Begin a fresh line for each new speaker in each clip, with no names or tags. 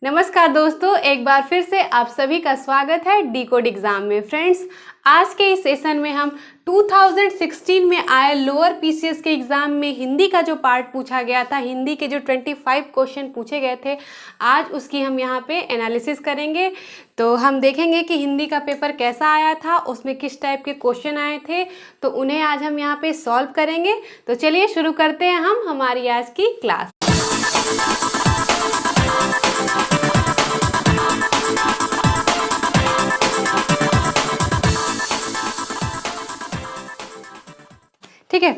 नमस्कार दोस्तों, एक बार फिर से आप सभी का स्वागत है डी कोड एग्जाम में। फ्रेंड्स, आज के इस सेशन में हम 2016 में आए लोअर पीसीएस के एग्ज़ाम में हिंदी का जो पार्ट पूछा गया था, हिंदी के जो 25 क्वेश्चन पूछे गए थे, आज उसकी हम यहाँ पे एनालिसिस करेंगे। तो हम देखेंगे कि हिंदी का पेपर कैसा आया था, उसमें किस टाइप के क्वेश्चन आए थे, तो उन्हें आज हम यहाँ पे सॉल्व करेंगे। तो चलिए शुरू करते हैं हम हमारी आज की क्लास। ठीक है,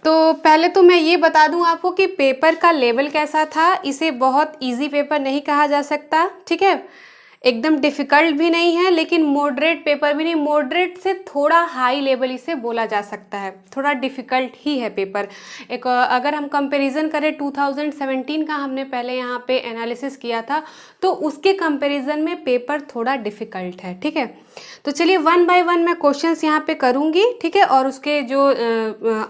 तो पहले तो मैं ये बता दूं आपको कि पेपर का लेवल कैसा था। इसे बहुत इजी पेपर नहीं कहा जा सकता, ठीक है, एकदम डिफ़िकल्ट भी नहीं है, लेकिन मॉडरेट पेपर भी नहीं, मॉडरेट से थोड़ा हाई लेवल इसे बोला जा सकता है, थोड़ा डिफ़िकल्ट ही है पेपर। एक अगर हम कंपैरिजन करें 2017 का, हमने पहले यहाँ पे एनालिसिस किया था, तो उसके कंपैरिजन में पेपर थोड़ा डिफ़िकल्ट है। ठीक है, तो चलिए वन बाय वन मैं क्वेश्चंस यहाँ पे करूँगी, ठीक है, और उसके जो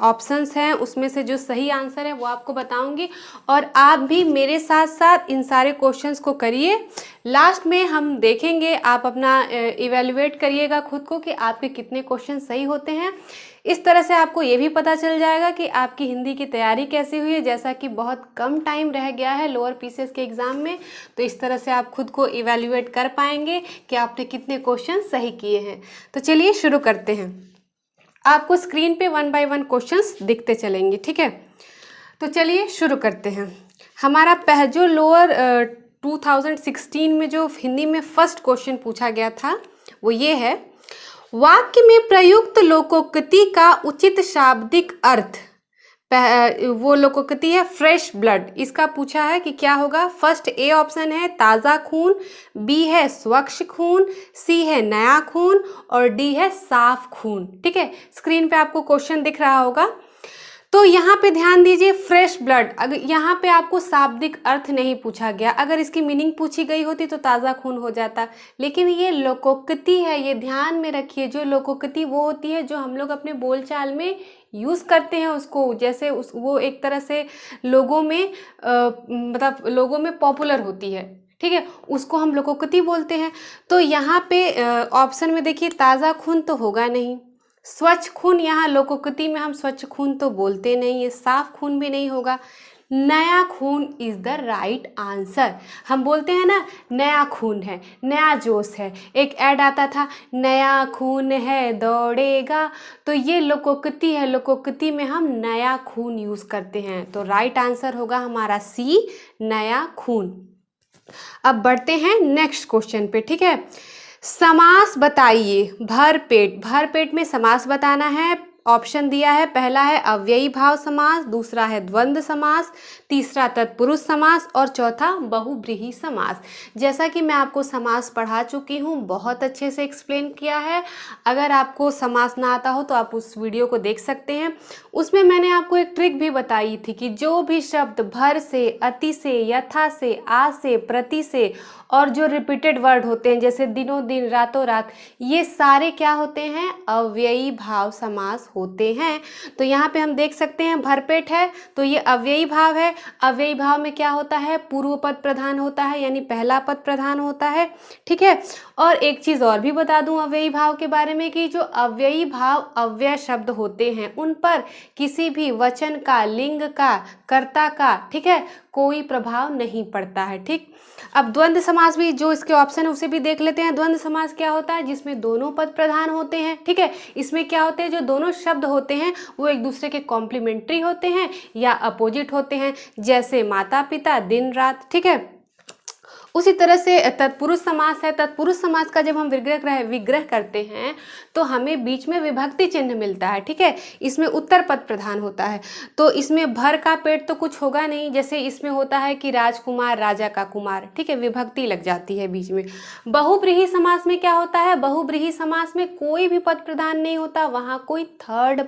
ऑप्शंस हैं उसमें से जो सही आंसर है वो आपको बताऊँगी, और आप भी मेरे साथ साथ इन सारे क्वेश्चंस को करिए। लास्ट में हम देखेंगे, आप अपना इवेल्युएट करिएगा खुद को कि आपके कितने क्वेश्चन सही होते हैं। इस तरह से आपको ये भी पता चल जाएगा कि आपकी हिंदी की तैयारी कैसी हुई है, जैसा कि बहुत कम टाइम रह गया है लोअर पीसीएस के एग्ज़ाम में। तो इस तरह से आप खुद को इवेल्युएट कर पाएंगे कि आपने कितने क्वेश्चन सही किए हैं। तो चलिए शुरू करते हैं। आपको स्क्रीन पे वन बाय वन क्वेश्चंस दिखते चलेंगे, ठीक है। तो चलिए शुरू करते हैं। हमारा जो लोअर 2016 में जो हिंदी में फर्स्ट क्वेश्चन पूछा गया था वो ये है, वाक्य में प्रयुक्त लोकोक्ति का उचित शाब्दिक अर्थ। वो लोकोक्ति है फ्रेश ब्लड, इसका पूछा है कि क्या होगा। फर्स्ट ए ऑप्शन है ताज़ा खून, बी है स्वच्छ खून, सी है नया खून, और डी है साफ खून। ठीक है, स्क्रीन पे आपको क्वेश्चन दिख रहा होगा। तो यहाँ पे ध्यान दीजिए, फ्रेश ब्लड, अगर यहाँ पे आपको शाब्दिक अर्थ नहीं पूछा गया, अगर इसकी मीनिंग पूछी गई होती तो ताज़ा खून हो जाता, लेकिन ये लोकोक्ति है, ये ध्यान में रखिए। जो लोकोक्ति वो होती है जो हम लोग अपने बोलचाल में यूज़ करते हैं उसको, जैसे वो एक तरह से लोगों में मतलब लोगों में पॉपुलर होती है, ठीक है, उसको हम लोकोक्ति बोलते हैं। तो यहाँ पे ऑप्शन में देखिए, ताज़ा खून तो होगा नहीं, स्वच्छ खून, यहाँ लोकोक्ति में हम स्वच्छ खून तो बोलते नहीं है, साफ खून भी नहीं होगा, नया खून इज द राइट आंसर। हम बोलते हैं ना, नया खून है, नया जोश है, एक ऐड आता था, नया खून है दौड़ेगा, तो ये लोकोक्ति है, लोकोक्ति में हम नया खून यूज़ करते हैं। तो राइट आंसर होगा हमारा सी, नया खून। अब बढ़ते हैं नेक्स्ट क्वेश्चन पे, ठीक है। समास बताइए, भरपेट, भरपेट में समास बताना है। ऑप्शन दिया है, पहला है अव्ययी भाव समास, दूसरा है द्वंद्व समास, तीसरा तत्पुरुष समास, और चौथा बहुब्रीहि समास। जैसा कि मैं आपको समास पढ़ा चुकी हूँ, बहुत अच्छे से एक्सप्लेन किया है। अगर आपको समास ना आता हो तो आप उस वीडियो को देख सकते हैं। उसमें मैंने आपको एक ट्रिक भी बताई थी कि जो भी शब्द भर से, अति से, यथा से, आ से, प्रति से, और जो रिपीटेड वर्ड होते हैं जैसे दिनों दिन, रातों रात, ये सारे क्या होते हैं, अव्ययी भाव समास होते हैं। तो यहाँ पे हम देख सकते हैं, भरपेट है तो ये अव्ययी भाव है। अव्ययी भाव में क्या होता है, पूर्व पद प्रधान होता है, यानी पहला पद प्रधान होता है, ठीक है। और एक चीज़ और भी बता दूं अव्ययी भाव के बारे में, कि जो अव्ययी भाव अव्यय शब्द होते हैं उन पर किसी भी वचन का, लिंग का, कर्ता का, ठीक है, कोई प्रभाव नहीं पड़ता है, ठीक। अब द्वंद्व समास भी, जो इसके ऑप्शन है उसे भी देख लेते हैं। द्वंद्व समास क्या होता है, जिसमें दोनों पद प्रधान होते हैं, ठीक है। इसमें क्या होते हैं, जो दोनों शब्द होते हैं वो एक दूसरे के कॉम्प्लीमेंट्री होते हैं या अपोजिट होते हैं, जैसे माता पिता, दिन रात, ठीक है। उसी तरह से तत्पुरुष समास है। तत्पुरुष समास का जब हम विग्रह करते हैं तो हमें बीच में विभक्ति चिन्ह मिलता है, ठीक है। इसमें उत्तर पद प्रधान होता है, तो इसमें भर का पेट तो कुछ होगा नहीं, जैसे इसमें होता है कि राजकुमार, राजा का कुमार, ठीक है, विभक्ति लग जाती है बीच में। बहुब्रीहि समास में क्या होता है, बहुब्रीहि समास में कोई भी पद प्रधान नहीं होता, वहाँ कोई थर्ड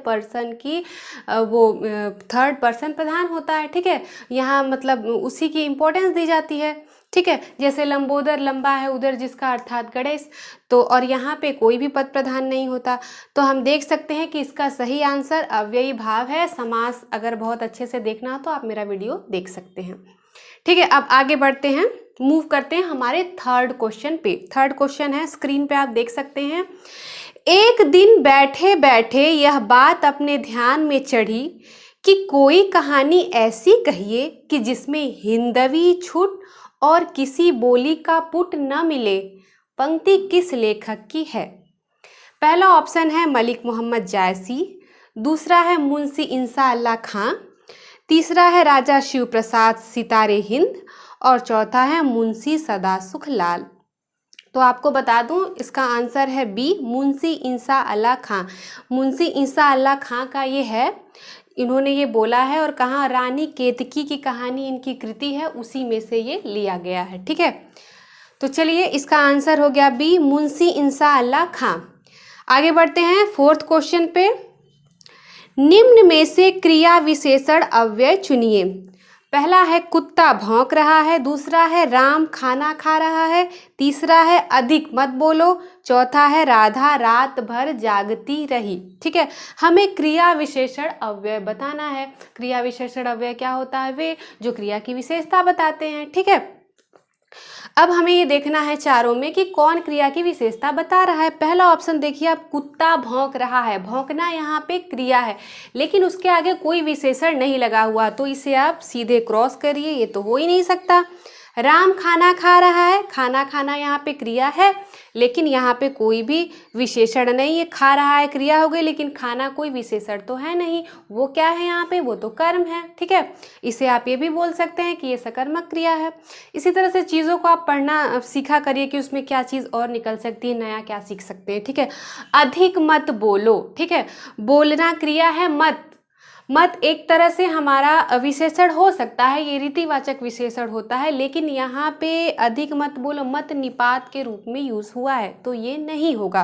पर्सन प्रधान होता है, ठीक है। यहाँ मतलब उसी की इंपॉर्टेंस दी जाती है, ठीक है। जैसे लंबोदर, लंबा है उधर जिसका, अर्थात गणेश, तो और यहाँ पे कोई भी पद प्रधान नहीं होता। तो हम देख सकते हैं कि इसका सही आंसर अव्ययी भाव है। समास अगर बहुत अच्छे से देखना हो तो आप मेरा वीडियो देख सकते हैं, ठीक है, अब आगे बढ़ते हैं, मूव करते हैं हमारे थर्ड क्वेश्चन पे। थर्ड क्वेश्चन है, स्क्रीन पे आप देख सकते हैं। एक दिन बैठे बैठे यह बात अपने ध्यान में चढ़ी कि कोई कहानी ऐसी कहिए कि जिसमें हिंदवी छूट और किसी बोली का पुट न मिले। पंक्ति किस लेखक की है? पहला ऑप्शन है मलिक मोहम्मद जायसी, दूसरा है मुंशी इंसा अल्लाह खां, तीसरा है राजा शिव प्रसाद सितारे हिंद और चौथा है मुंशी सदासुख लाल। तो आपको बता दूं, इसका आंसर है बी, मुंशी इंसा अल्लाह खां। मुंशी इंसा अल्लाह खां का ये है, इन्होंने ये बोला है और कहा रानी केतकी की कहानी इनकी कृति है, उसी में से ये लिया गया है। ठीक है, तो चलिए इसका आंसर हो गया बी, मुंशी इंसा अल्लाह खां। आगे बढ़ते हैं फोर्थ क्वेश्चन पे। निम्न में से क्रिया विशेषण अव्यय चुनिए। पहला है कुत्ता भौंक रहा है, दूसरा है राम खाना खा रहा है, तीसरा है अधिक मत बोलो, चौथा है राधा रात भर जागती रही। ठीक है, हमें क्रिया विशेषण अव्यय बताना है। क्रिया विशेषण अव्यय क्या होता है? वे जो क्रिया की विशेषता बताते हैं। ठीक है, अब हमें ये देखना है चारों में कि कौन क्रिया की विशेषता बता रहा है। पहला ऑप्शन देखिए आप, कुत्ता भौंक रहा है। भौंकना यहाँ पे क्रिया है, लेकिन उसके आगे कोई विशेषण नहीं लगा हुआ, तो इसे आप सीधे क्रॉस करिए, ये तो हो ही नहीं सकता। राम खाना खा रहा है, खाना खाना यहाँ पे क्रिया है, लेकिन यहाँ पे कोई भी विशेषण नहीं है। खा रहा है क्रिया हो गई, लेकिन खाना कोई विशेषण तो है नहीं, वो क्या है यहाँ पे? वो तो कर्म है। ठीक है, इसे आप ये भी बोल सकते हैं कि ये सकर्मक क्रिया है। इसी तरह से चीज़ों को आप पढ़ना सीखा करिए कि उसमें क्या चीज़ और निकल सकती है, नया क्या सीख सकते हैं। ठीक है, अधिक मत बोलो। ठीक है, बोलना क्रिया है। मत, मत एक तरह से हमारा विशेषण हो सकता है, ये रीतिवाचक विशेषण होता है, लेकिन यहाँ पे अधिक मत बोलो मत निपात के रूप में यूज हुआ है, तो ये नहीं होगा।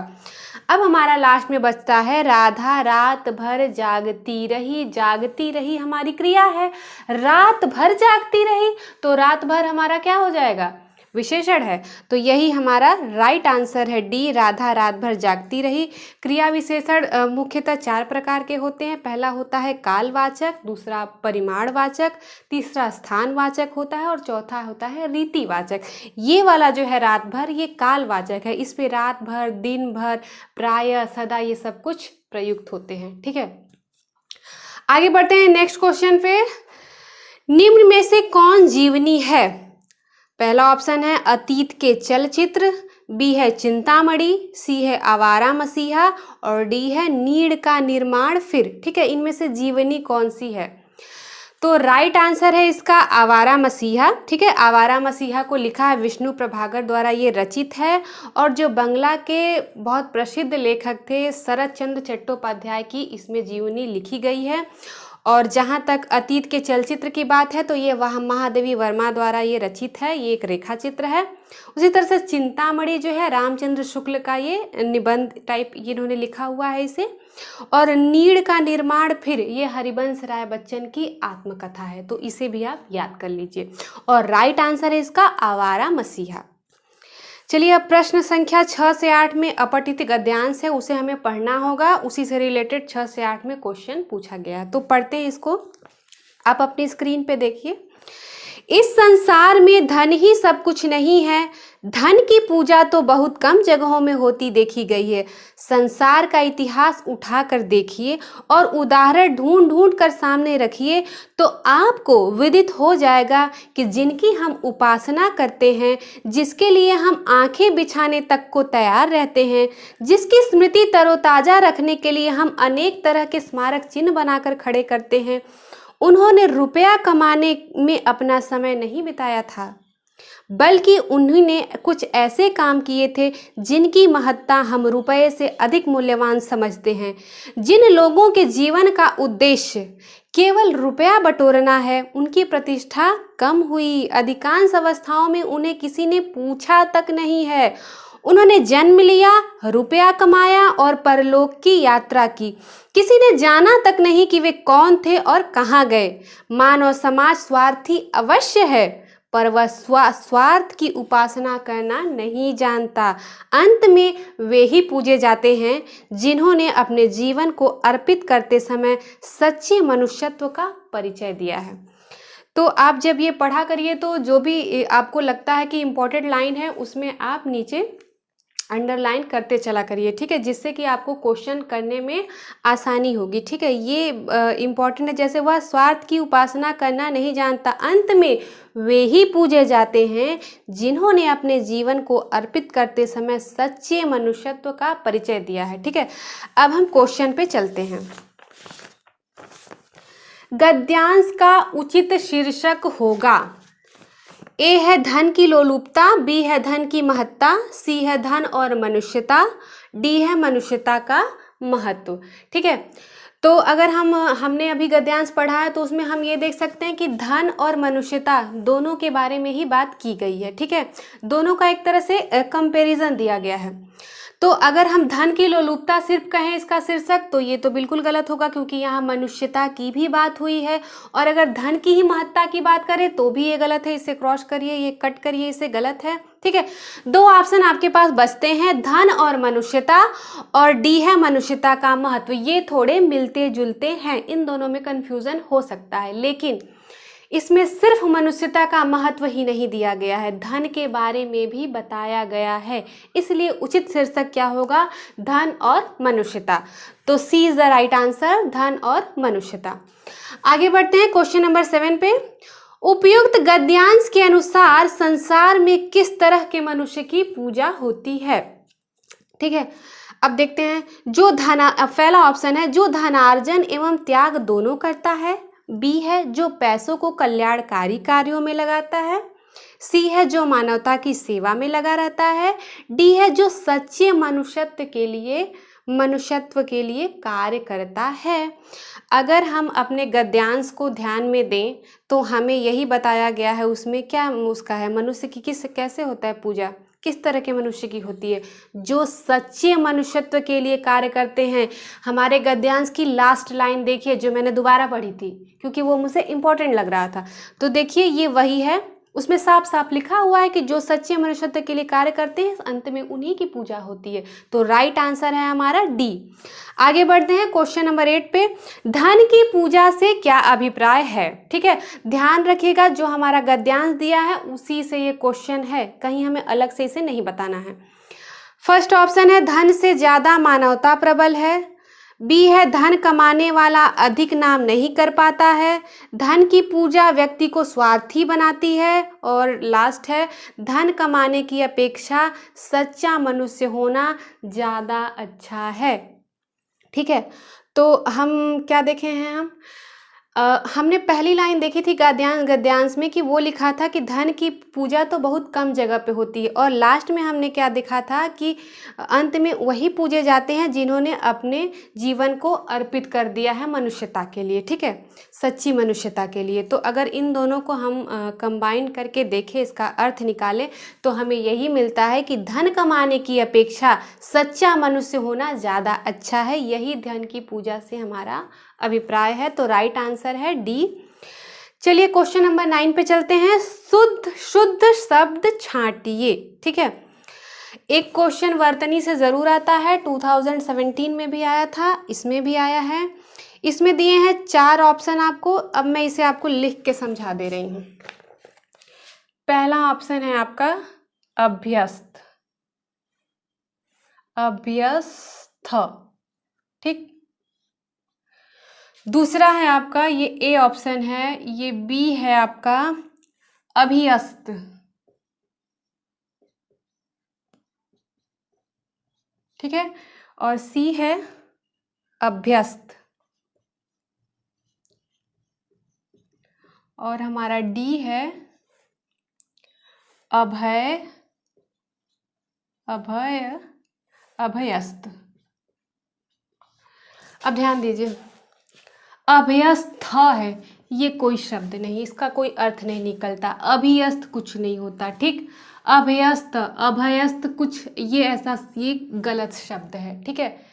अब हमारा लास्ट में बचता है राधा रात भर जागती रही। जागती रही हमारी क्रिया है, रात भर जागती रही, तो रात भर हमारा क्या हो जाएगा? विशेषण है। तो यही हमारा राइट आंसर है डी, राधा रात भर जागती रही। क्रिया विशेषण मुख्यतः 4 प्रकार के होते हैं। पहला होता है कालवाचक, दूसरा परिमाणवाचक, तीसरा स्थानवाचक होता है और चौथा होता है रीतिवाचक। ये वाला जो है रात भर, ये कालवाचक है। इस पे रात भर, दिन भर, प्रायः, सदा, ये सब कुछ प्रयुक्त होते हैं। ठीक है, आगे बढ़ते हैं नेक्स्ट क्वेश्चन पे। निम्न में से कौन जीवनी है? पहला ऑप्शन है अतीत के चलचित्र, बी है चिंतामणि, सी है आवारा मसीहा और डी है नीड़ का निर्माण फिर। ठीक है, इनमें से जीवनी कौन सी है? तो राइट आंसर है इसका आवारा मसीहा। ठीक है, आवारा मसीहा को लिखा है विष्णु प्रभाकर द्वारा, ये रचित है और जो बंगला के बहुत प्रसिद्ध लेखक थे शरत चंद्र चट्टोपाध्याय की इसमें जीवनी लिखी गई है। और जहाँ तक अतीत के चलचित्र की बात है तो ये वह महादेवी वर्मा द्वारा ये रचित है, ये एक रेखा चित्र है। उसी तरह से चिंतामणि जो है रामचंद्र शुक्ल का ये निबंध टाइप इन्होंने लिखा हुआ है इसे। और नीड़ का निर्माण फिर, ये हरिवंश राय बच्चन की आत्मकथा है, तो इसे भी आप याद कर लीजिए। और राइट आंसर है इसका आवारा मसीहा। चलिए अब प्रश्न संख्या 6 से 8 में अपठित गद्यांश है, उसे हमें पढ़ना होगा। उसी से रिलेटेड 6 से 8 में क्वेश्चन पूछा गया है, तो पढ़ते हैं इसको। आप अपनी स्क्रीन पे देखिए। इस संसार में धन ही सब कुछ नहीं है, धन की पूजा तो बहुत कम जगहों में होती देखी गई है। संसार का इतिहास उठाकर देखिए और उदाहरण ढूंढ ढूंढ कर सामने रखिए तो आपको विदित हो जाएगा कि जिनकी हम उपासना करते हैं, जिसके लिए हम आंखें बिछाने तक को तैयार रहते हैं, जिसकी स्मृति तरोताजा रखने के लिए हम अनेक तरह के स्मारक चिन्ह बनाकर खड़े करते हैं, उन्होंने रुपया कमाने में अपना समय नहीं बिताया था, बल्कि उन्होंने कुछ ऐसे काम किए थे जिनकी महत्ता हम रुपये से अधिक मूल्यवान समझते हैं। जिन लोगों के जीवन का उद्देश्य केवल रुपया बटोरना है, उनकी प्रतिष्ठा कम हुई। अधिकांश अवस्थाओं में उन्हें किसी ने पूछा तक नहीं है। उन्होंने जन्म लिया, रुपया कमाया और परलोक की यात्रा की। किसी ने जाना तक नहीं कि वे कौन थे और कहाँ गए। मानव समाज स्वार्थी अवश्य है, पर वह स्वार्थ की उपासना करना नहीं जानता। अंत में वे ही पूजे जाते हैं जिन्होंने अपने जीवन को अर्पित करते समय सच्चे मनुष्यत्व का परिचय दिया है। तो आप जब ये पढ़ा करिए तो जो भी आपको लगता है कि इम्पोर्टेंट लाइन है उसमें आप नीचे अंडरलाइन करते चला करिए, ठीक है, जिससे कि आपको क्वेश्चन करने में आसानी होगी, ठीक है। ये इम्पॉर्टेंट है। जैसे वह स्वार्थ की उपासना करना नहीं जानता, अंत में वे ही पूजे जाते हैं जिन्होंने अपने जीवन को अर्पित करते समय सच्चे मनुष्यत्व का परिचय दिया है, ठीक है। अब हम क्वेश्चन पे चलते हैं। गद्यांश का उचित शीर्षक होगा, ए है धन की लोलुपता, बी है धन की महत्ता, सी है धन और मनुष्यता, डी है मनुष्यता का महत्व, ठीक है। तो अगर हमने अभी गद्यांश पढ़ा है तो उसमें हम ये देख सकते हैं कि धन और मनुष्यता दोनों के बारे में ही बात की गई है, ठीक है। दोनों का एक तरह से कंपैरिजन दिया गया है। तो अगर हम धन की लोलुपता सिर्फ कहें इसका शीर्षक तो ये तो बिल्कुल गलत होगा, क्योंकि यहाँ मनुष्यता की भी बात हुई है। और अगर धन की ही महत्ता की बात करें तो भी ये गलत है, इसे क्रॉस करिए, ये कट करिए, इसे गलत है, ठीक है। दो ऑप्शन आपके पास बचते हैं, धन और मनुष्यता, और डी है मनुष्यता का महत्व। ये थोड़े मिलते जुलते हैं, इन दोनों में कन्फ्यूजन हो सकता है, लेकिन इसमें सिर्फ मनुष्यता का महत्व ही नहीं दिया गया है, धन के बारे में भी बताया गया है। इसलिए उचित शीर्षक क्या होगा, धन और मनुष्यता। तो सी इज द राइट आंसर, धन और मनुष्यता। आगे बढ़ते हैं क्वेश्चन नंबर 7 पे। उपयुक्त गद्यांश के अनुसार संसार में किस तरह के मनुष्य की पूजा होती है, ठीक है। अब देखते हैं, जो पहला ऑप्शन है, जो धनार्जन एवं त्याग दोनों करता है, बी है जो पैसों को कल्याणकारी कार्यों में लगाता है, सी है जो मानवता की सेवा में लगा रहता है, डी है जो सच्चे मनुष्यत्व के लिए कार्य करता है। अगर हम अपने गद्यांश को ध्यान में दें तो हमें यही बताया गया है, उसमें क्या उसका है, मनुष्य की कैसे होता है पूजा, किस तरह के मनुष्य की होती है, जो सच्चे मनुष्यत्व के लिए कार्य करते हैं। हमारे गद्यांश की लास्ट लाइन देखिए, जो मैंने दोबारा पढ़ी थी क्योंकि वो मुझे इम्पोर्टेंट लग रहा था। तो देखिए ये वही है, उसमें साफ साफ लिखा हुआ है कि जो सच्चे मनुष्यत्व के लिए कार्य करते हैं अंत में उन्हीं की पूजा होती है। तो राइट आंसर है हमारा डी। आगे बढ़ते हैं क्वेश्चन नंबर 8 पे। धन की पूजा से क्या अभिप्राय है, ठीक है। ध्यान रखिएगा, जो हमारा गद्यांश दिया है उसी से ये क्वेश्चन है, कहीं हमें अलग से इसे नहीं बताना है। फर्स्ट ऑप्शन है, धन से ज्यादा मानवता प्रबल है, बी है धन कमाने वाला अधिक नाम नहीं कर पाता है, धन की पूजा व्यक्ति को स्वार्थी बनाती है, और लास्ट है धन कमाने की अपेक्षा सच्चा मनुष्य होना ज़्यादा अच्छा है, ठीक है। तो हम क्या देखे हैं, हमने पहली लाइन देखी थी गद्यांश में कि वो लिखा था कि धन की पूजा तो बहुत कम जगह पे होती है, और लास्ट में हमने क्या देखा था कि अंत में वही पूजे जाते हैं जिन्होंने अपने जीवन को अर्पित कर दिया है मनुष्यता के लिए, ठीक है, सच्ची मनुष्यता के लिए। तो अगर इन दोनों को हम कंबाइन करके देखें, इसका अर्थ निकालें, तो हमें यही मिलता है कि धन कमाने की अपेक्षा सच्चा मनुष्य होना ज़्यादा अच्छा है। यही धन की पूजा से हमारा अभिप्राय है। तो राइट आंसर है डी। चलिए क्वेश्चन नंबर 9 पे चलते हैं। शुद्ध शब्द छांटिए, ठीक है। एक क्वेश्चन वर्तनी से जरूर आता है, 2017 में भी आया था, इसमें भी आया है। इसमें दिए हैं 4 ऑप्शन आपको, अब मैं इसे आपको लिख के समझा दे रही हूँ। पहला ऑप्शन है आपका अभ्यस्त, ठीक। दूसरा है आपका, ये ए ऑप्शन है, ये बी है आपका अभियस्त, ठीक है, और सी है अभ्यस्त, और हमारा डी है अभयस्त। अब ध्यान दीजिए, अभयस्थ है, ये कोई शब्द नहीं, इसका कोई अर्थ नहीं निकलता, अभियस्त कुछ नहीं होता, ठीक। अभयस्त अभयस्त कुछ, ये गलत शब्द है, ठीक है।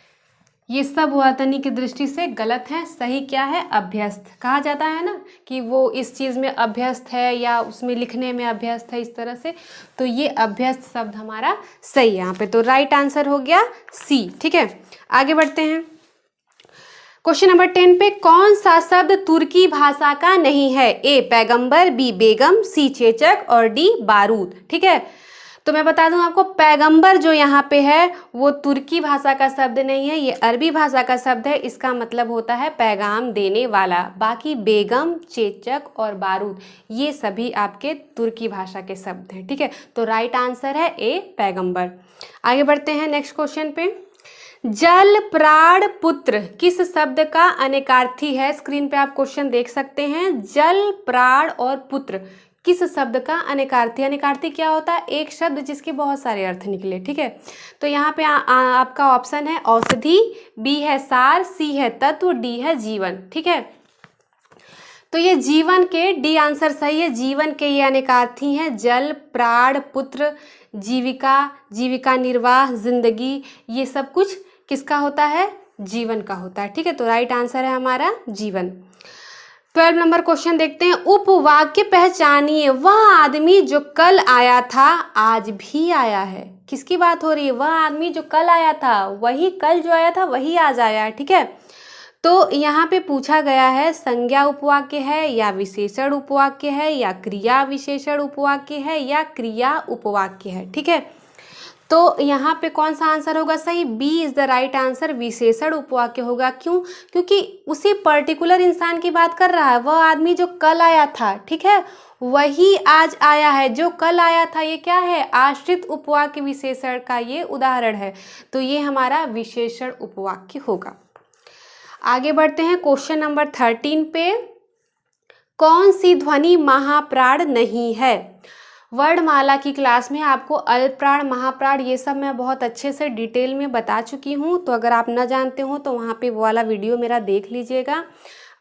ये सब वर्तनी की दृष्टि से गलत है। सही क्या है, अभ्यस्त। कहा जाता है ना कि वो इस चीज़ में अभ्यस्त है या उसमें लिखने में अभ्यस्त है, इस तरह से। तो ये अभ्यस्त शब्द हमारा सही है यहाँ पे। तो राइट आंसर हो गया सी, ठीक है। आगे बढ़ते हैं। क्वेश्चन नंबर 10 पे कौन सा शब्द तुर्की भाषा का नहीं है? ए पैगंबर, बी बेगम, सी चेचक और डी बारूद। ठीक है, तो मैं बता दूं आपको, पैगंबर जो यहाँ पे है वो तुर्की भाषा का शब्द नहीं है, ये अरबी भाषा का शब्द है। इसका मतलब होता है पैगाम देने वाला। बाकी बेगम, चेचक और बारूद ये सभी आपके तुर्की भाषा के शब्द हैं। ठीक है, तो राइट आंसर है ए पैगंबर। आगे बढ़ते हैं नेक्स्ट क्वेश्चन पे। जल, प्राण, पुत्र किस शब्द का अनेकार्थी है? स्क्रीन पे आप क्वेश्चन देख सकते हैं। जल, प्राण और पुत्र किस शब्द का अनेकार्थी? अनेकार्थी क्या होता है? एक शब्द जिसके बहुत सारे अर्थ निकले। ठीक है, तो यहाँ पे आपका ऑप्शन है औषधि, बी है सार, सी है तत्व, डी है जीवन। ठीक है, तो ये जीवन के डी आंसर सही है। जीवन के ये अनेकार्थी हैं, जल, प्राण, पुत्र, जीविका, जीविका निर्वाह, जिंदगी, ये सब कुछ किसका होता है? जीवन का होता है। ठीक है, तो राइट आंसर है हमारा जीवन। 12 नंबर क्वेश्चन देखते हैं। उपवाक्य पहचानिए। वह आदमी जो कल आया था आज भी आया है। किसकी बात हो रही है? वह आदमी जो कल आया था, वही कल जो आया था वही आज आया है। ठीक है, तो यहाँ पे पूछा गया है संज्ञा उपवाक्य है या विशेषण उपवाक्य है या क्रिया विशेषण उपवाक्य है या क्रिया उपवाक्य है। ठीक है, तो यहाँ पे कौन सा आंसर होगा सही? B is the right answer, विशेषण उपवाक्य होगा। क्यों? क्योंकि उसी पर्टिकुलर इंसान की बात कर रहा है। वह आदमी जो कल आया था, ठीक है, वही आज आया है। जो कल आया था ये क्या है? आश्रित उपवाक्य विशेषण का ये उदाहरण है, तो ये हमारा विशेषण उपवाक्य होगा। आगे बढ़ते हैं क्वेश्चन नंबर 13 पे। कौन सी ध्वनि महाप्राण नहीं है? वर्णमाला की क्लास में आपको अल्पप्राण, महाप्राण ये सब मैं बहुत अच्छे से डिटेल में बता चुकी हूँ, तो अगर आप न जानते हो तो वहाँ पे वो वाला वीडियो मेरा देख लीजिएगा।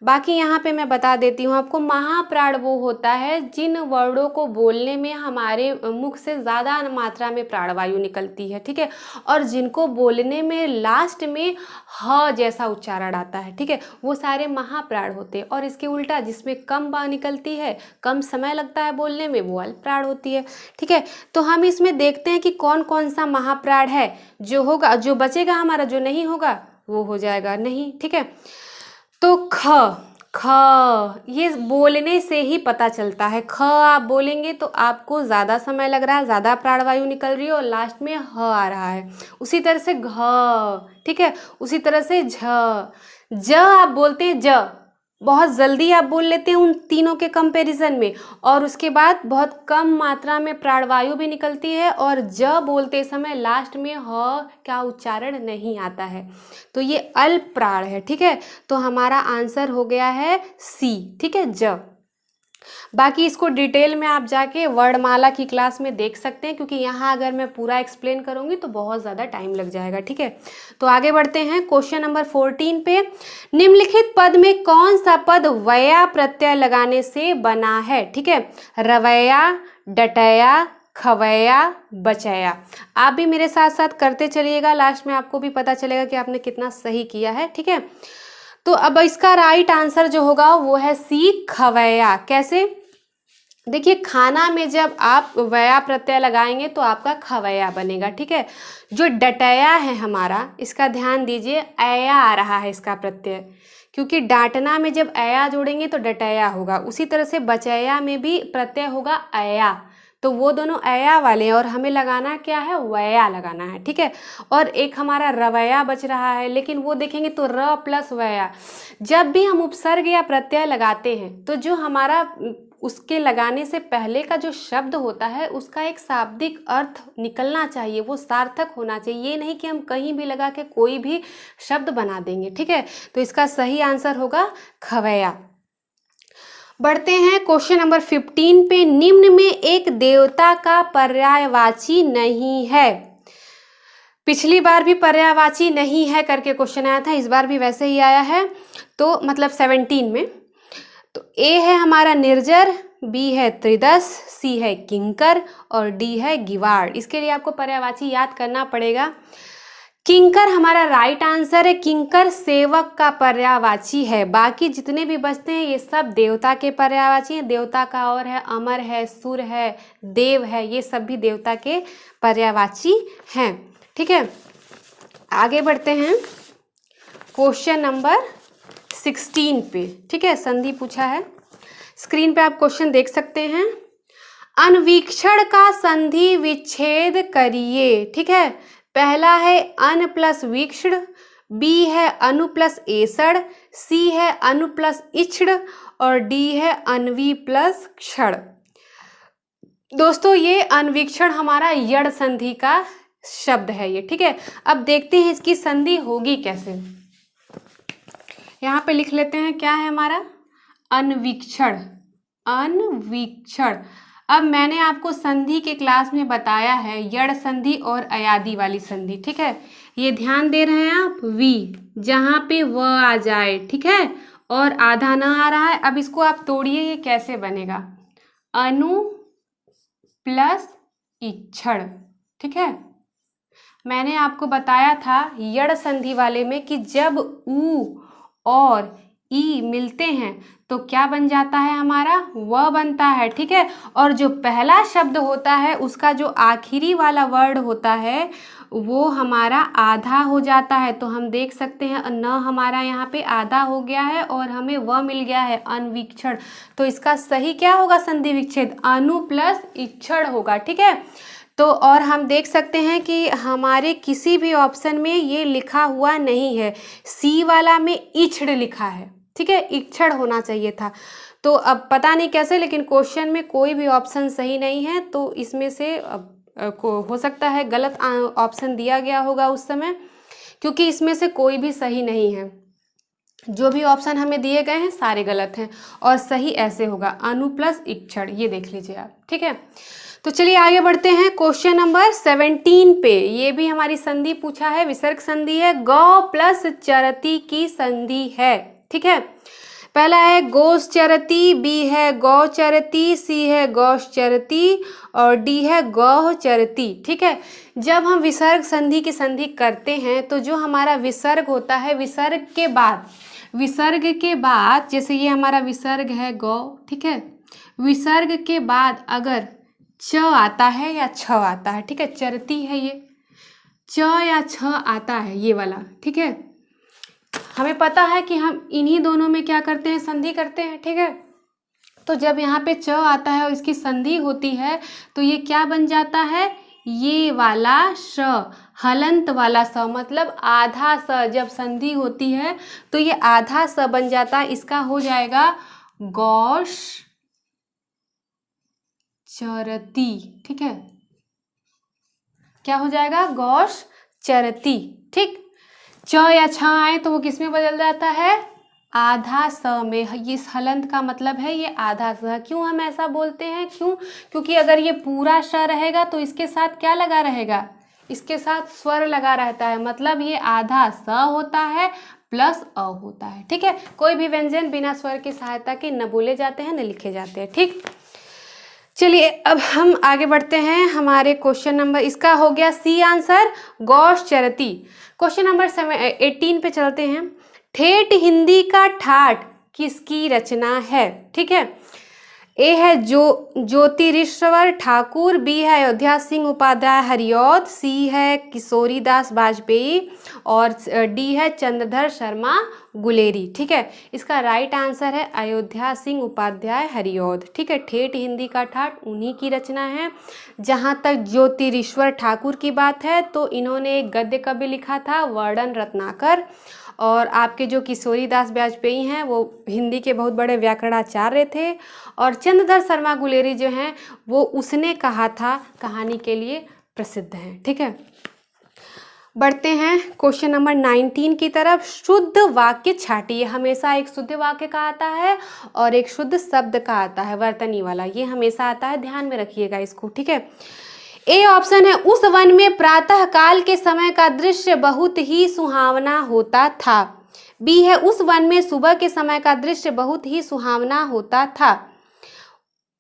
बाकी यहाँ पे मैं बता देती हूँ आपको, महाप्राण वो होता है जिन वर्णों को बोलने में हमारे मुख से ज़्यादा मात्रा में प्राणवायु निकलती है। ठीक है, और जिनको बोलने में लास्ट में ह जैसा उच्चारण आता है, ठीक है, वो सारे महाप्राण होते हैं। और इसके उल्टा जिसमें कम बात निकलती है, कम समय लगता है बोलने में, वो अल्पप्राण होती है। ठीक है, तो हम इसमें देखते हैं कि कौन कौन सा महाप्राण है जो होगा। जो बचेगा हमारा, जो नहीं होगा वो हो जाएगा नहीं। ठीक है, तो ख, ये बोलने से ही पता चलता है। ख आप बोलेंगे तो आपको ज़्यादा समय लग रहा है, ज़्यादा प्राणवायु निकल रही है और लास्ट में ह आ रहा है। उसी तरह से घ, ठीक है, उसी तरह से झ, ज आप बोलते हैं, ज बहुत जल्दी आप बोल लेते हैं उन तीनों के कंपैरिजन में, और उसके बाद बहुत कम मात्रा में प्राणवायु भी निकलती है, और ज बोलते समय लास्ट में ह का उच्चारण नहीं आता है, तो ये अल्प प्राण है। ठीक है, तो हमारा आंसर हो गया है सी। ठीक है, ज। बाकी इसको डिटेल में आप जाके वर्णमाला की क्लास में देख सकते हैं, क्योंकि यहाँ अगर मैं पूरा एक्सप्लेन करूँगी तो बहुत ज़्यादा टाइम लग जाएगा। ठीक है, तो आगे बढ़ते हैं क्वेश्चन नंबर 14 पे। निम्नलिखित पद में कौन सा पद वया प्रत्यय लगाने से बना है? ठीक है, रवैया, डटैया, खवैया, बचैया। आप भी मेरे साथ साथ करते चलिएगा, लास्ट में आपको भी पता चलेगा कि आपने कितना सही किया है। ठीक है, तो अब इसका राइट आंसर जो होगा वो है सी, खवैया। कैसे? देखिए, खाना में जब आप वया प्रत्यय लगाएंगे तो आपका खवैया बनेगा। ठीक है, जो डटैया है हमारा, इसका ध्यान दीजिए, ऐया आ रहा है इसका प्रत्यय, क्योंकि डांटना में जब ऐया जोड़ेंगे तो डटैया होगा। उसी तरह से बचैया में भी प्रत्यय होगा ऐया, तो वो दोनों ऐया वाले हैं, और हमें लगाना क्या है? वया लगाना है। ठीक है, और एक हमारा रवैया बच रहा है, लेकिन वो देखेंगे तो र प्लस वया। जब भी हम उपसर्ग या प्रत्यय लगाते हैं तो जो हमारा उसके लगाने से पहले का जो शब्द होता है उसका एक शाब्दिक अर्थ निकलना चाहिए, वो सार्थक होना चाहिए। ये नहीं कि हम कहीं भी लगा के कोई भी शब्द बना देंगे। ठीक है, तो इसका सही आंसर होगा खवैया। बढ़ते हैं क्वेश्चन नंबर 15 पे। निम्न में एक देवता का पर्यायवाची नहीं है। पिछली बार भी पर्यायवाची नहीं है करके क्वेश्चन आया था, इस बार भी वैसे ही आया है, तो मतलब 17 में। तो ए है हमारा निर्जर, बी है त्रिदश, सी है किंकर और डी है गिवाड़। इसके लिए आपको पर्यायवाची याद करना पड़ेगा। किंकर हमारा राइट आंसर है। किंकर सेवक का पर्यायवाची है। बाकी जितने भी बचते हैं ये सब देवता के पर्यायवाची हैं। देवता का और है अमर है, सुर है, देव है, ये सब भी देवता के पर्यायवाची हैं। ठीक है, आगे बढ़ते हैं क्वेश्चन नंबर 16 पे, ठीक है, संधि पूछा है। स्क्रीन पे आप क्वेश्चन देख सकते हैं। अनवीक्षण का संधि विच्छेद करिए, ठीक है। पहला है अन प्लस वीक्षण, बी है अनु प्लस एषण, सी है अनु प्लस इक्षण और डी है अनवी प्लस क्षण। दोस्तों ये अनवीक्षण हमारा यड़ संधि का शब्द है ये, ठीक है। अब देखते हैं इसकी संधि होगी कैसे। यहाँ पे लिख लेते हैं क्या है हमारा अनवीक्षण, अनवीक्षण। अब मैंने आपको संधि के क्लास में बताया है यड़ संधि और अयादी वाली संधि, ठीक है। ये ध्यान दे रहे हैं आप, वी जहाँ पे व आ जाए, ठीक है, और आधा ना आ रहा है। अब इसको आप तोड़िए, ये कैसे बनेगा, अनु प्लस इक्षण, ठीक है। मैंने आपको बताया था यड़ संधि वाले में कि जब उ और ई मिलते हैं तो क्या बन जाता है हमारा, व बनता है, ठीक है। और जो पहला शब्द होता है उसका जो आखिरी वाला वर्ड होता है वो हमारा आधा हो जाता है। तो हम देख सकते हैं न हमारा यहाँ पे आधा हो गया है और हमें व मिल गया है अनवीक्षण। तो इसका सही क्या होगा संधि विच्छेद, अनु प्लस इक्षण होगा, ठीक है। तो और हम देख सकते हैं कि हमारे किसी भी ऑप्शन में ये लिखा हुआ नहीं है, सी वाला में इक्षण लिखा है, ठीक है, इक्षण होना चाहिए था। तो अब पता नहीं कैसे, लेकिन क्वेश्चन में कोई भी ऑप्शन सही नहीं है। तो इसमें से को हो सकता है गलत ऑप्शन दिया गया होगा उस समय, क्योंकि इसमें से कोई भी सही नहीं है। जो भी ऑप्शन हमें दिए गए हैं सारे गलत हैं और सही ऐसे होगा अनु प्लस इक्षण, ये देख लीजिए आप, ठीक है। तो चलिए आगे बढ़ते हैं क्वेश्चन नंबर 17 पे। ये भी हमारी संधि पूछा है, विसर्ग संधि है, गौ प्लस चरती की संधि है, ठीक है। पहला है गोश्चरती, बी है गौचरती, सी है गौश्चरती और डी है गौचरती, ठीक है। जब हम विसर्ग संधि की संधि करते हैं तो जो हमारा विसर्ग होता है, विसर्ग के बाद जैसे ये हमारा विसर्ग है गौ, ठीक है, विसर्ग के बाद अगर च आता है या छ आता है, ठीक है, चरती है ये, च या छ आता है ये वाला, ठीक है। हमें पता है कि हम इन्हीं दोनों में क्या करते हैं, संधि करते हैं, ठीक है। तो जब यहाँ पे च आता है और इसकी संधि होती है तो ये क्या बन जाता है, ये वाला श, हलंत वाला स, मतलब आधा स। जब संधि होती है तो ये आधा स बन जाता है, इसका हो जाएगा गौश चरती, ठीक है, क्या हो जाएगा, गौश चरती, ठीक। च या छ आए तो वो किस में बदल जाता है, आधा स में। इस हलंत का मतलब है ये आधा स। क्यों हम ऐसा बोलते हैं, क्यों, क्योंकि अगर ये पूरा श रहेगा तो इसके साथ क्या लगा रहेगा, इसके साथ स्वर लगा रहता है, मतलब ये आधा स होता है प्लस अ होता है, ठीक है। कोई भी व्यंजन बिना स्वर की सहायता के न बोले जाते हैं न लिखे जाते हैं, ठीक। चलिए अब हम आगे बढ़ते हैं। हमारे क्वेश्चन नंबर, इसका हो गया सी आंसर, गौश्चरती। क्वेश्चन नंबर 18 पे चलते हैं। ठेठ हिंदी का ठाठ किसकी रचना है, ठीक है। ए है ज्योतिरीश्वर ठाकुर, बी है अयोध्या सिंह उपाध्याय हरिऔध, सी है किशोरी दास वाजपेयी और डी है चंद्रधर शर्मा गुलेरी, ठीक है। इसका राइट आंसर है अयोध्या सिंह उपाध्याय हरिऔध, ठीक है। ठेठ हिंदी का ठाठ उन्हीं की रचना है। जहाँ तक ज्योतिरीश्वर ठाकुर की बात है तो इन्होंने एक गद्य कवि लिखा था, वर्णन रत्नाकर। और आपके जो किशोरी दास वाजपेयी हैं वो हिंदी के बहुत बड़े व्याकरणाचार्य थे। और चंद्रधर शर्मा गुलेरी जो हैं वो उसने कहा था कहानी के लिए प्रसिद्ध हैं, ठीक है। बढ़ते हैं क्वेश्चन नंबर 19 की तरफ। शुद्ध वाक्य छाटिए। हमेशा एक शुद्ध वाक्य का आता है और एक शुद्ध शब्द का आता है, वर्तनी वाला, ये हमेशा आता है, ध्यान में रखिएगा इसको, ठीक है। ए ऑप्शन है, उस वन में प्रातः काल के समय का दृश्य बहुत ही सुहावना होता था। बी है, उस वन में सुबह के समय का दृश्य बहुत ही सुहावना होता था।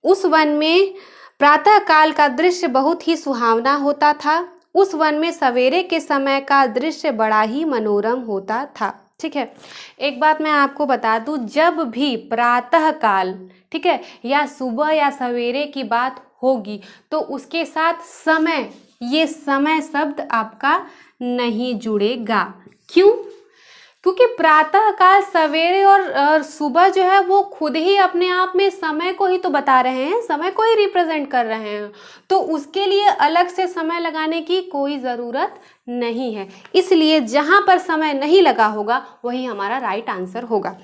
उस वन में प्रातः काल का दृश्य बहुत ही सुहावना होता था। उस वन में सवेरे के समय का दृश्य बड़ा ही मनोरम होता था, ठीक है। एक बात मैं आपको बता दूं, जब भी प्रातः काल, ठीक है, या सुबह या सवेरे की बात होगी तो उसके साथ समय, ये समय शब्द आपका नहीं जुड़ेगा। क्यों? क्योंकि प्रातः काल सवेरे और सुबह जो है वो खुद ही अपने आप में समय को ही तो बता रहे हैं, समय को ही रिप्रेजेंट कर रहे हैं, तो उसके लिए अलग से समय लगाने की कोई ज़रूरत नहीं है। इसलिए जहाँ पर समय नहीं लगा होगा वही हमारा राइट आंसर होगा।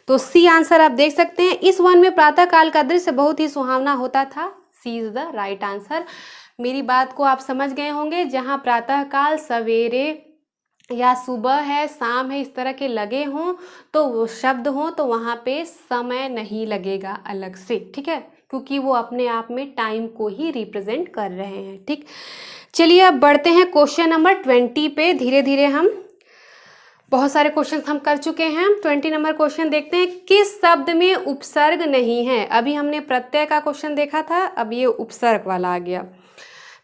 तो सी आंसर आप देख सकते हैं। इस वन में प्रातः काल का दृश्य बहुत ही सुहावना होता था। सी इज द राइट आंसर। मेरी बात को आप समझ गए होंगे। जहाँ प्रातः काल सवेरे या सुबह है, शाम है, इस तरह के लगे हों तो वो शब्द हों तो वहाँ पे समय नहीं लगेगा अलग से, ठीक है, क्योंकि वो अपने आप में टाइम को ही रिप्रेजेंट कर रहे हैं। ठीक, चलिए अब बढ़ते हैं क्वेश्चन नंबर 20 पे। धीरे धीरे हम बहुत सारे क्वेश्चन हम कर चुके हैं। 20 नंबर क्वेश्चन देखते हैं। किस शब्द में उपसर्ग नहीं है? अभी हमने प्रत्यय का क्वेश्चन देखा था, अब ये उपसर्ग वाला आ गया।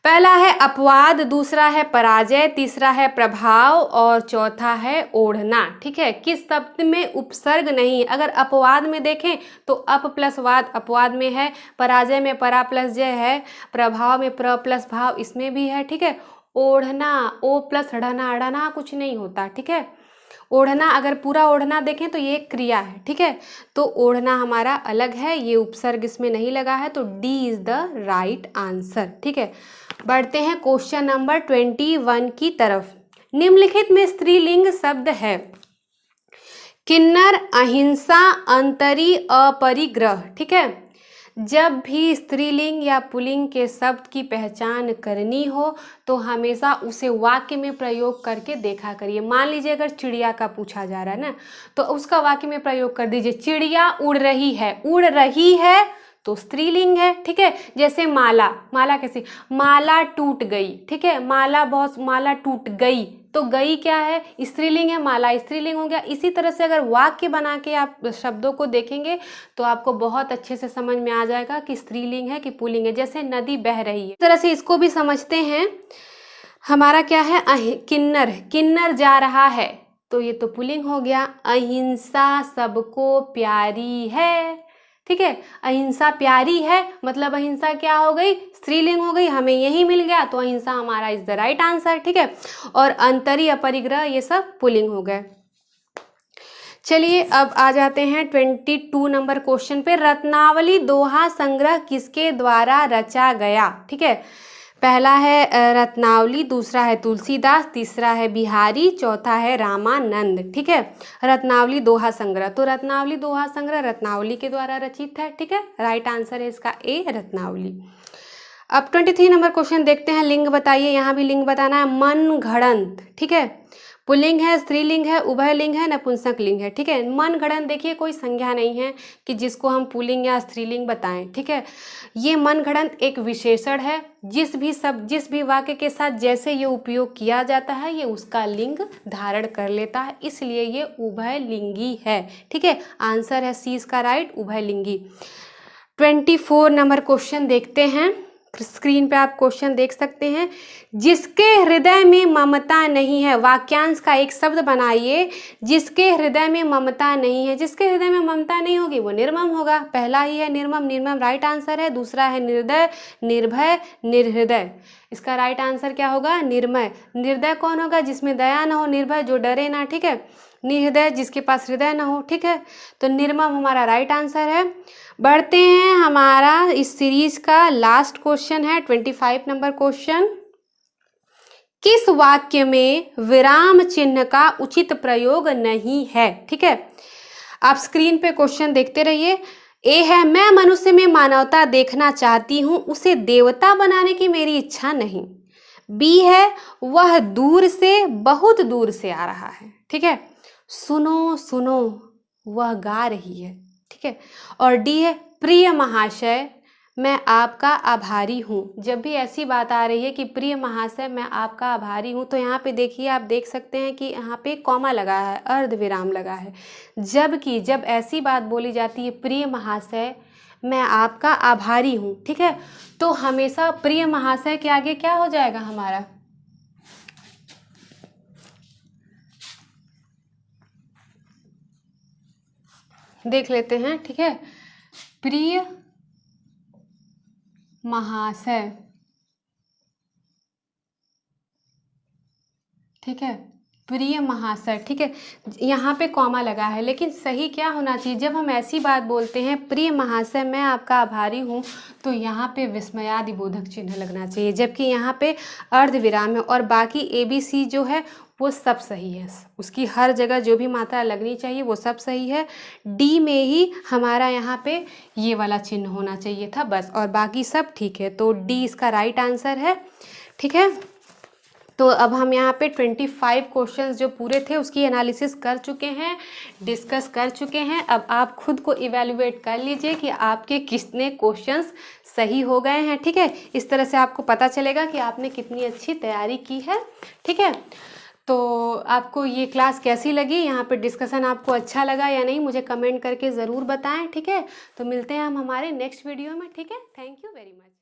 पहला है अपवाद, दूसरा है पराजय, तीसरा है प्रभाव और चौथा है ओढ़ना। ठीक है, किस शब्द में उपसर्ग नहीं? अगर अपवाद में देखें तो अप प्लस वाद अपवाद में है, पराजय में परा प्लस जय है, प्रभाव में प्र प्लस भाव इसमें भी है। ठीक है, ओढ़ना ओ प्लस ढ़ना अढ़ना कुछ नहीं होता। ठीक है, ओढ़ना अगर पूरा ओढ़ना देखें तो ये क्रिया है। ठीक है, तो ओढ़ना हमारा अलग है, ये उपसर्ग इसमें नहीं लगा है, तो D is the right answer. ठीक है, बढ़ते हैं क्वेश्चन नंबर 21 की तरफ। निम्नलिखित में स्त्रीलिंग शब्द है। किन्नर, अहिंसा, अंतरी, अपरिग्रह। ठीक है, जब भी स्त्रीलिंग या पुल्लिंग के शब्द की पहचान करनी हो तो हमेशा उसे वाक्य में प्रयोग करके देखा करिए। मान लीजिए अगर चिड़िया का पूछा जा रहा है ना, तो उसका वाक्य में प्रयोग कर दीजिए। चिड़िया उड़ रही है, उड़ रही है तो स्त्रीलिंग है। ठीक है, जैसे माला, माला कैसे? माला टूट गई। ठीक है, माला टूट गई तो गई क्या है? स्त्रीलिंग है, माला स्त्रीलिंग हो गया। इसी तरह से अगर वाक्य बना के आप शब्दों को देखेंगे तो आपको बहुत अच्छे से समझ में आ जाएगा कि स्त्रीलिंग है कि पुल्लिंग है। जैसे नदी बह रही है, इस तरह से इसको भी समझते हैं। हमारा क्या है? किन्नर, किन्नर जा रहा है तो ये तो पुल्लिंग हो गया। अहिंसा सबको प्यारी है। ठीक है, अहिंसा प्यारी है मतलब अहिंसा क्या हो गई? स्त्रीलिंग हो गई। हमें यही मिल गया तो अहिंसा हमारा इज द राइट आंसर। ठीक है, और अंतरी, अपरिग्रह ये सब पुल्लिंग हो गए। चलिए अब आ जाते हैं 22 नंबर क्वेश्चन पे। रत्नावली दोहा संग्रह किसके द्वारा रचा गया? ठीक है, पहला है रत्नावली, दूसरा है तुलसीदास, तीसरा है बिहारी, चौथा है रामानंद। ठीक है, रत्नावली दोहा संग्रह, तो रत्नावली दोहा संग्रह रत्नावली के द्वारा रचित है। ठीक है, राइट आंसर है इसका ए, रत्नावली। अब 23 नंबर क्वेश्चन देखते हैं। लिंग बताइए, यहाँ भी लिंग बताना है। मन घड़ंत, ठीक है, पुल्लिंग है, स्त्रीलिंग है, उभयलिंग है, नपुंसक लिंग है। ठीक है, मन घड़ंत देखिए कोई संज्ञा नहीं है कि जिसको हम पुल्लिंग या स्त्रीलिंग बताएं। ठीक है, ये मन घड़ंत एक विशेषण है। जिस भी वाक्य के साथ जैसे ये उपयोग किया जाता है ये उसका लिंग धारण कर लेता है, इसलिए ये उभयलिंगी है। ठीक है, आंसर है सी इसका राइट, उभयलिंगी। 24 नंबर क्वेश्चन देखते हैं। स्क्रीन पे आप क्वेश्चन देख सकते हैं। जिसके हृदय में ममता नहीं है, वाक्यांश का एक शब्द बनाइए। जिसके हृदय में ममता नहीं है, जिसके हृदय में ममता नहीं होगी वो निर्मम होगा। पहला ही है निर्मम, निर्मम राइट आंसर है। दूसरा है निर्दय, निर्भय, निर्हृदय। इसका राइट आंसर क्या होगा? निर्मय। निर्दय कौन होगा? जिसमें दया ना हो। निर्भय जो डरे ना। ठीक है, निर्हृदय जिसके पास हृदय ना हो। ठीक है, तो निर्मम हमारा राइट आंसर है। बढ़ते हैं, हमारा इस सीरीज का लास्ट क्वेश्चन है 25 नंबर क्वेश्चन। किस वाक्य में विराम चिन्ह का उचित प्रयोग नहीं है? ठीक है, आप स्क्रीन पे क्वेश्चन देखते रहिए। ए है, मैं मनुष्य में मानवता देखना चाहती हूं, उसे देवता बनाने की मेरी इच्छा नहीं। बी है, वह दूर से, बहुत दूर से आ रहा है। ठीक है, सुनो सुनो वह गा रही है। ठीक है, और डी है, प्रिय महाशय मैं आपका आभारी हूँ। जब भी ऐसी बात आ रही है कि प्रिय महाशय मैं आपका आभारी हूँ, तो यहाँ पे देखिए, आप देख सकते हैं कि यहाँ पे कॉमा लगा है, अर्ध विराम लगा है। जबकि जब ऐसी बात बोली जाती है प्रिय महाशय मैं आपका आभारी हूँ, ठीक है, तो हमेशा प्रिय महाशय के आगे क्या हो जाएगा हमारा? देख लेते हैं। ठीक है, प्रिय महाशय। ठीक है, प्रिय महाशय, ठीक है। यहाँ पे कॉमा लगा है, लेकिन सही क्या होना चाहिए, जब हम ऐसी बात बोलते हैं प्रिय महाशय मैं आपका आभारी हूँ, तो यहाँ पे विस्मयादि बोधक चिन्ह लगना चाहिए, जबकि यहाँ पे अर्धविराम है और बाकी ABC जो है वो सब सही है। उसकी हर जगह जो भी मात्रा लगनी चाहिए वो सब सही है। D में ही हमारा यहाँ पे ये वाला चिन्ह होना चाहिए था बस, और बाकी सब ठीक है। तो D इसका राइट आंसर है, ठीक है। तो अब हम यहाँ पे 25 क्वेश्चंस जो पूरे थे उसकी एनालिसिस कर चुके हैं, डिस्कस कर चुके हैं। अब आप खुद को इवैल्यूएट कर लीजिए कि आपके कितने क्वेश्चंस सही हो गए हैं, ठीक है। इस तरह से आपको पता चलेगा कि आपने कितनी अच्छी तैयारी की है, ठीक है। तो आपको ये क्लास कैसी लगी, यहाँ पे डिस्कशन आपको अच्छा लगा या नहीं, मुझे कमेंट करके ज़रूर बताएं, ठीक है। तो मिलते हैं हम हमारे नेक्स्ट वीडियो में, ठीक है। Thank you very much.